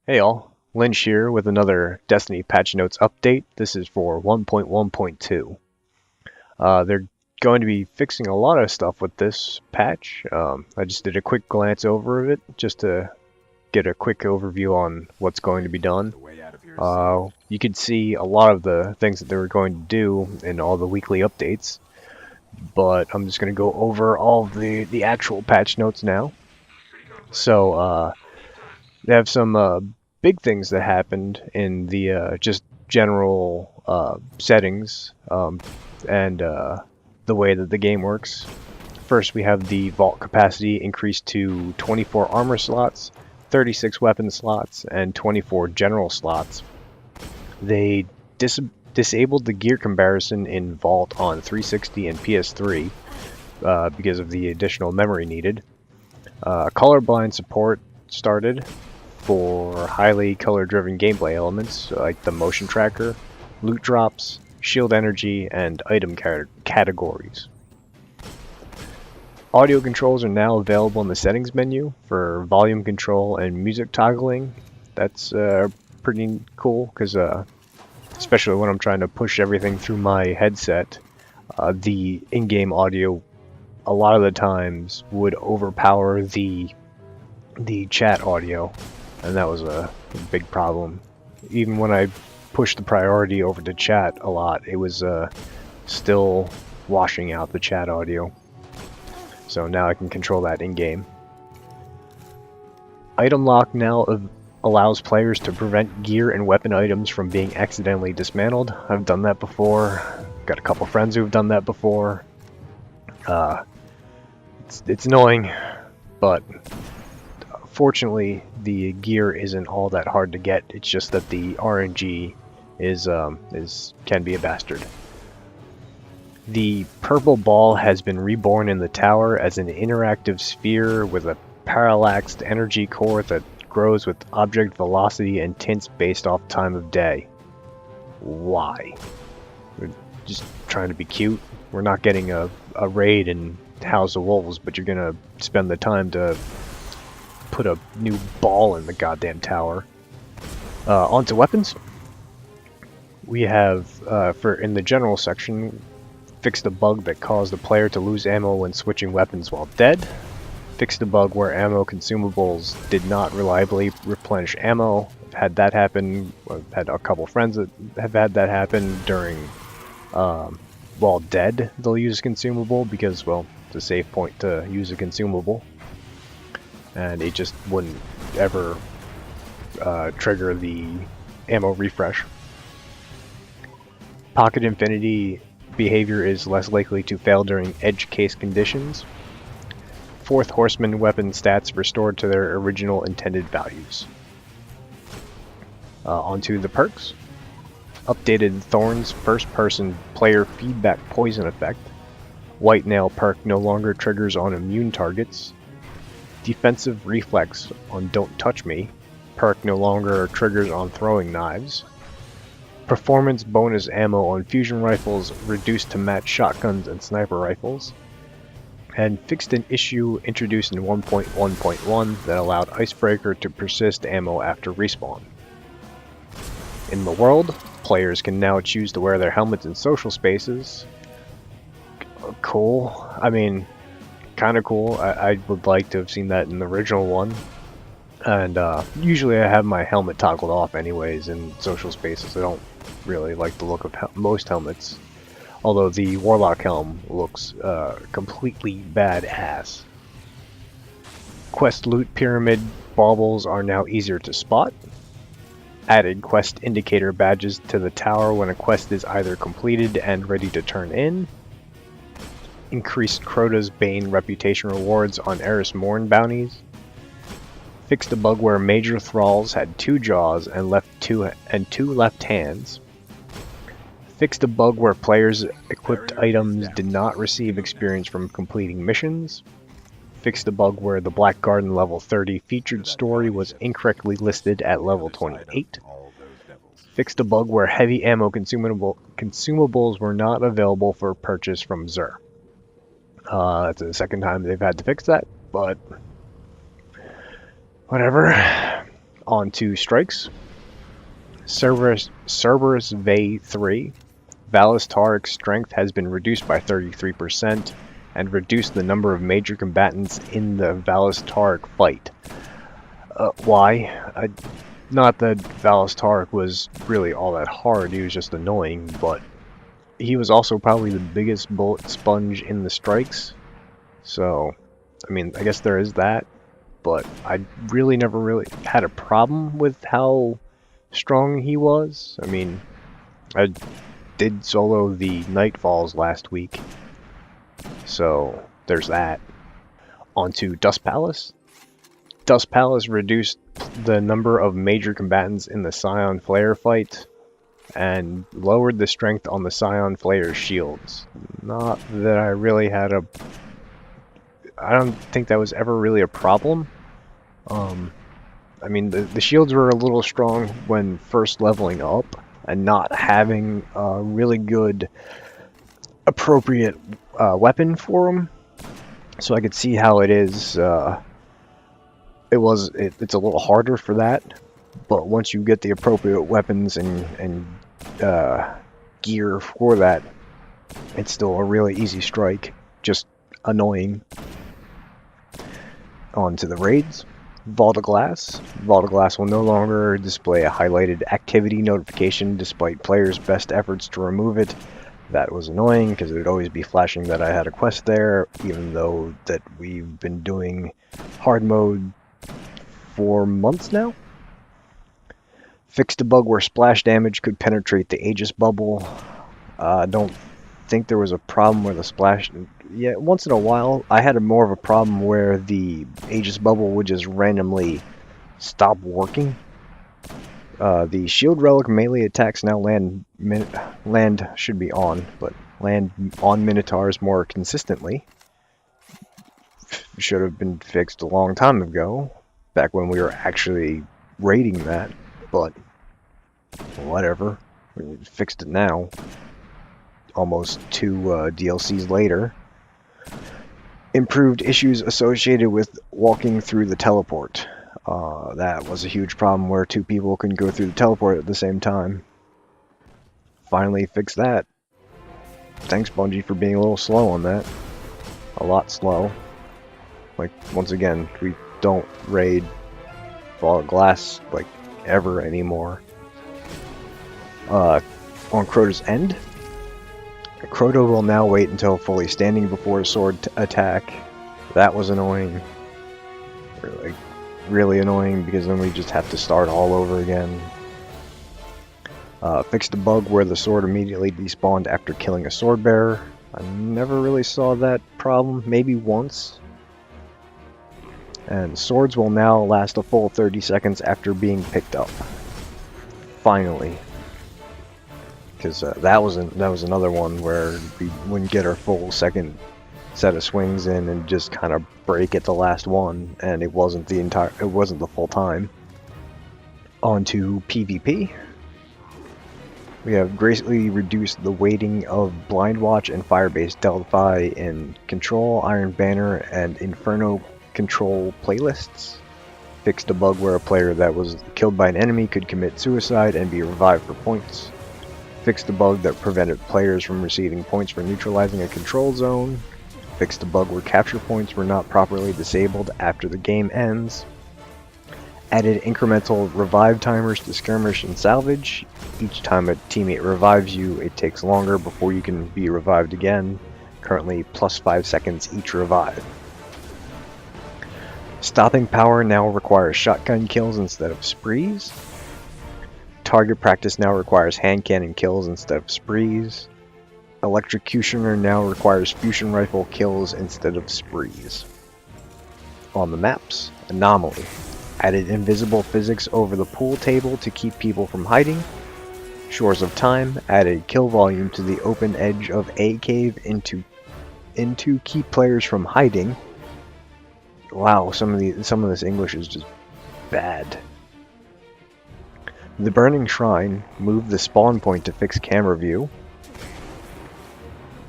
Hey all, Lynch here with another Destiny patch notes update. This is for 1.1.2. They're going to be fixing a lot of stuff with this patch. I just did a quick glance over it just to get a quick overview on what's going to be done. You could see a lot of the things that they were going to do in all the weekly updates, but I'm just going to go over all of the actual patch notes now. So, they have some big things that happened in the just general settings and the way that the game works. First, we have the vault capacity increased to 24 armor slots, 36 weapon slots, and 24 general slots. They disabled the gear comparison in Vault on 360 and PS3 because of the additional memory needed. Colorblind support started for highly color-driven gameplay elements like the motion tracker, loot drops, shield energy, and item categories. Audio controls are now available in the settings menu for volume control and music toggling. That's pretty cool because especially when I'm trying to push everything through my headset, the in-game audio a lot of the times would overpower the chat audio, and that was a big problem. Even when I pushed the priority over to chat a lot, it was still washing out the chat audio. So now I can control that in-game. Item lock now allows players to prevent gear and weapon items from being accidentally dismantled. I've done that before. Got a couple friends who've done that before. It's annoying, but fortunately the gear isn't all that hard to get. It's just that the RNG can be a bastard. The purple ball has been reborn in the tower as an interactive sphere with a parallaxed energy core that grows with object velocity and tints based off time of day. Why? We're just trying to be cute. We're not getting a raid in House of Wolves, but you're gonna spend the time to put a new ball in the goddamn tower. Onto weapons. We have, in the general section, fixed a bug that caused the player to lose ammo when switching weapons while dead. Fixed a bug where ammo consumables did not reliably replenish ammo. I've had that happen. I've had a couple friends that have had that happen during, while dead, they'll use a consumable because, well, it's a safe point to use a consumable. And it just wouldn't ever trigger the ammo refresh. Pocket Infinity behavior is less likely to fail during edge case conditions. Fourth Horseman weapon stats restored to their original intended values. Onto the perks. Updated Thorn's first-person player feedback poison effect. White Nail perk no longer triggers on immune targets. Defensive reflex on Don't Touch Me. Perk no longer triggers on throwing knives. Performance bonus ammo on fusion rifles reduced to match shotguns and sniper rifles. And fixed an issue introduced in 1.1.1 that allowed Icebreaker to persist ammo after respawn. In the world, players can now choose to wear their helmets in social spaces. Cool. I mean, kind of cool. I would like to have seen that in the original one. And usually I have my helmet toggled off anyways in social spaces. I don't really like the look of most helmets. Although the Warlock helm looks completely badass. Quest loot pyramid baubles are now easier to spot. Added quest indicator badges to the tower when a quest is either completed and ready to turn in. Increased Crota's Bane reputation rewards on Eris Morn bounties. Fixed a bug where major thralls had 2 jaws and two left hands. Fixed a bug where players' equipped items did not receive experience from completing missions. Fixed a bug where the Black Garden level 30 featured story was incorrectly listed at level 28. Fixed a bug where heavy ammo consumables were not available for purchase from Xur. That's the second time they've had to fix that, but whatever. On to strikes. Cerberus Vey 3. Valis Tauric's strength has been reduced by 33% and reduced the number of major combatants in the Valis Tauric fight. Why? Not that Valis Tauric was really all that hard, he was just annoying, but he was also probably the biggest bullet sponge in the strikes. So, I mean, I guess there is that, but I really never really had a problem with how strong he was. I mean, I did solo the Nightfalls last week, so there's that. On to Dust Palace. Dust Palace reduced the number of major combatants in the Scion Flayer fight and lowered the strength on the Scion Flayer's shields. Not that I really had a... I don't think that was ever really a problem. I mean, the shields were a little strong when first leveling up, and not having a really good, appropriate weapon for them. So I could see how it is... It's a little harder for that, but once you get the appropriate weapons and gear for that, it's still a really easy strike, just annoying. On to the raids. Vault of Glass. Vault of Glass will no longer display a highlighted activity notification despite players' best efforts to remove it. That was annoying because it would always be flashing that I had a quest there, even though that we've been doing hard mode for months now. Fixed a bug where splash damage could penetrate the Aegis bubble. I don't think there was a problem where the splash... Yeah, once in a while I had more of a problem where the Aegis bubble would just randomly stop working. The shield relic melee attacks now land should be on, but land on Minotaurs more consistently. Should have been fixed a long time ago, back when we were actually raiding that, but whatever. We fixed it now, almost 2 DLCs later. Improved issues associated with walking through the teleport. That was a huge problem where 2 people couldn't go through the teleport at the same time. Finally fixed that. Thanks, Bungie, for being a little slow on that. A lot slow. Like, once again, we don't raid Vault of Glass, like, ever anymore. On Crota's End. Crota will now wait until fully standing before a sword attack. That was annoying. Really annoying, because then we just have to start all over again. Fixed a bug where the sword immediately despawned after killing a sword bearer. I never really saw that problem, maybe once. And swords will now last a full 30 seconds after being picked up. Finally. Because that was another one where we wouldn't get our full second set of swings in and just kind of break at the last one, and it wasn't the full time. On to PvP. We have greatly reduced the weighting of Blind Watch and Firebase Delphi in Control, Iron Banner, and Inferno Control playlists. Fixed a bug where a player that was killed by an enemy could commit suicide and be revived for points. Fixed a bug that prevented players from receiving points for neutralizing a control zone. Fixed a bug where capture points were not properly disabled after the game ends. Added incremental revive timers to skirmish and salvage. Each time a teammate revives you, it takes longer before you can be revived again. Currently plus 5 seconds each revive. Stopping power now requires shotgun kills instead of sprees. Target practice now requires hand cannon kills instead of sprees. Electrocutioner now requires fusion rifle kills instead of sprees. On the maps, Anomaly. Added invisible physics over the pool table to keep people from hiding. Shores of Time added kill volume to the open edge of a cave into keep players from hiding. Wow, some of this English is just bad. The Burning Shrine moved the spawn point to fix camera view.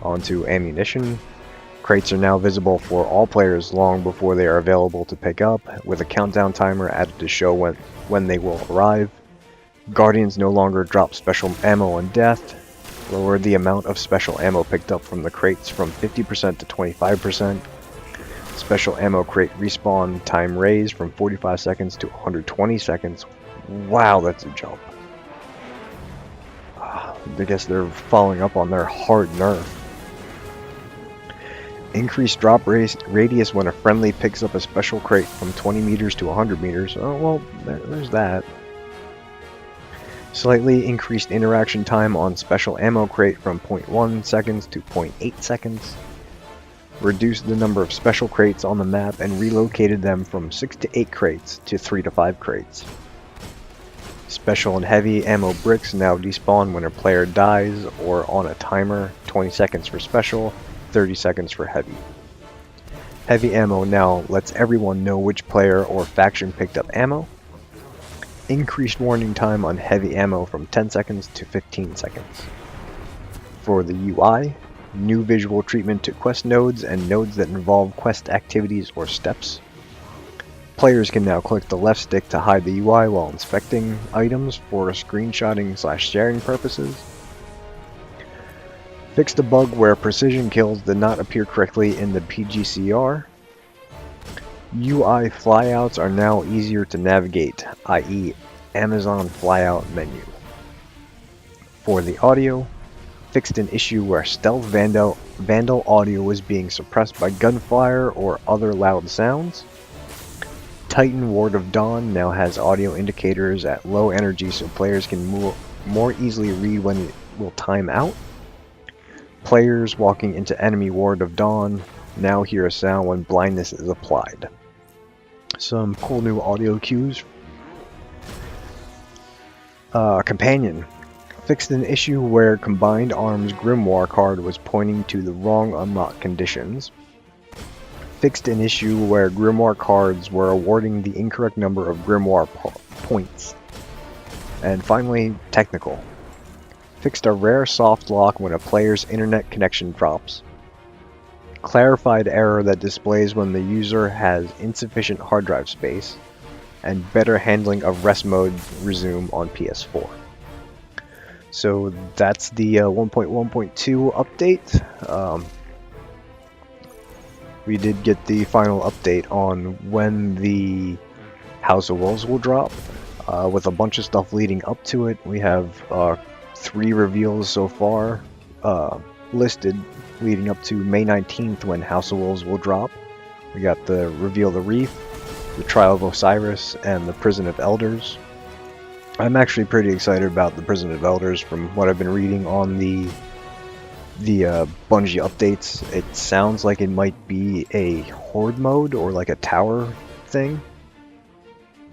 Onto ammunition. Crates are now visible for all players long before they are available to pick up, with a countdown timer added to show when they will arrive. Guardians no longer drop special ammo on death, lower the amount of special ammo picked up from the crates from 50% to 25%. Special ammo crate respawn time raised from 45 seconds to 120 seconds. Wow, that's a jump. I guess they're following up on their hard nerf. Increased drop radius when a friendly picks up a special crate from 20 meters to 100 meters. Oh, well, there's that. Slightly increased interaction time on special ammo crate from 0.1 seconds to 0.8 seconds. Reduced the number of special crates on the map and relocated them from 6 to 8 crates to 3 to 5 crates. Special and heavy ammo bricks now despawn when a player dies or on a timer, 20 seconds for special, 30 seconds for heavy. Heavy ammo now lets everyone know which player or faction picked up ammo. Increased warning time on heavy ammo from 10 seconds to 15 seconds. For the UI, new visual treatment to quest nodes and nodes that involve quest activities or steps. Players can now click the left stick to hide the UI while inspecting items for screenshotting/sharing purposes. Fixed a bug where precision kills did not appear correctly in the PGCR. UI flyouts are now easier to navigate, i.e. Amazon flyout menu. For the audio, fixed an issue where stealth vandal audio was being suppressed by gunfire or other loud sounds. Titan Ward of Dawn now has audio indicators at low energy so players can more easily read when it will time out. Players walking into enemy Ward of Dawn now hear a sound when blindness is applied. Some cool new audio cues. Companion. Fixed an issue where Combined Arms Grimoire card was pointing to the wrong unlock conditions. Fixed an issue where Grimoire cards were awarding the incorrect number of Grimoire points. And finally, technical. Fixed a rare soft lock when a player's internet connection drops. Clarified error that displays when the user has insufficient hard drive space. And better handling of rest mode resume on PS4. So that's the 1.1.2 update. We did get the final update on when the House of Wolves will drop, with a bunch of stuff leading up to it. We have 3 reveals so far listed leading up to May 19th when House of Wolves will drop. We got the Reveal the Reef, the Trial of Osiris, and the Prison of Elders. I'm actually pretty excited about the Prison of Elders from what I've been reading on the Bungie updates. It sounds like it might be a horde mode or like a tower thing,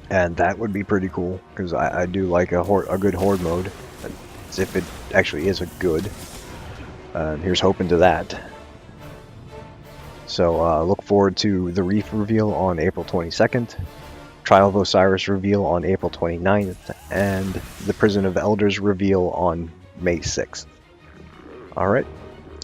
and that would be pretty cool because I do like a good horde mode, as if it actually is a good. Here's hoping to that. So look forward to the Reef reveal on April 22nd, Trial of Osiris reveal on April 29th, and the Prison of Elders reveal on May 6th. Alright,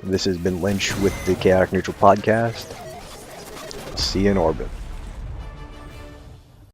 this has been Lynch with the Chaotic Neutral Podcast. See you in orbit.